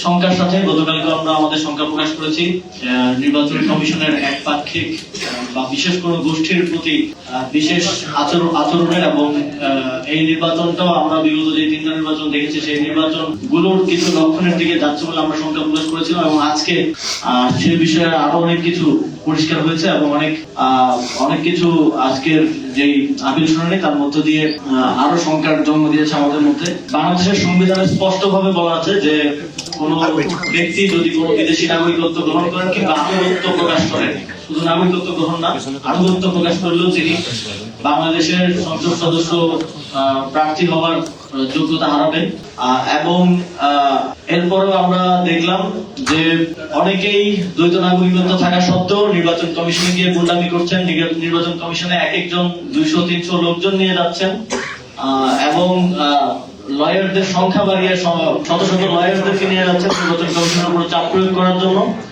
শঙ্কার সাথে গতকালকে আমরা আমাদের শঙ্কা প্রকাশ করেছি নির্বাচন কমিশনের একপাক্ষিক বা বিশেষ কোন গোষ্ঠীর প্রতি বিশেষ আচরণের এবং এই নির্বাচনটাও আমরা বিগত যে তিনটা নির্বাচন দেখেছি সেই নির্বাচন গুলোর কিছু লক্ষণের দিকে যাচ্ছে বলে আমরা শঙ্কা প্রকাশ করেছিলাম এবং আজকে সে বিষয়ে আরো অনেক কিছু পরিষ্কার হয়েছে এবং অনেক কিছু আজকের যে আপিল শুনানি তার মধ্য দিয়ে আরো শঙ্কার জন্ম দিয়েছে আমাদের মধ্যে। বাংলাদেশের সংবিধানে স্পষ্ট ভাবে বলা আছে যে কোন ব্যক্তি যদি কোন বিদেশি নাগরিকত্ব গ্রহণ করেন কিংবা আনুগত্য প্রকাশ করেন, শুধু নাগরিকত্ব গ্রহণ না, আনুগত্য প্রকাশ করলেও তিনি বাংলাদেশের সংসদ সদস্য প্রার্থী হওয়ার যোগ্যতা হারাবেন। এবং এরপরেও আমরা দেখলাম যে অনেকেই দ্বৈত নাগরিকত্ব থাকা সত্ত্বেও নির্বাচন কমিশনে গিয়ে গুন্ডামি করছেন। নির্বাচন কমিশনে এক একজন 200-300 লোকজন নিয়ে যাচ্ছেন এবং লয়ারদের সংখ্যা বাড়িয়ে শত শত লয়ারদেরকে নিয়ে যাচ্ছেন নির্বাচন কমিশনের উপর চাপ প্রয়োগ করার জন্য।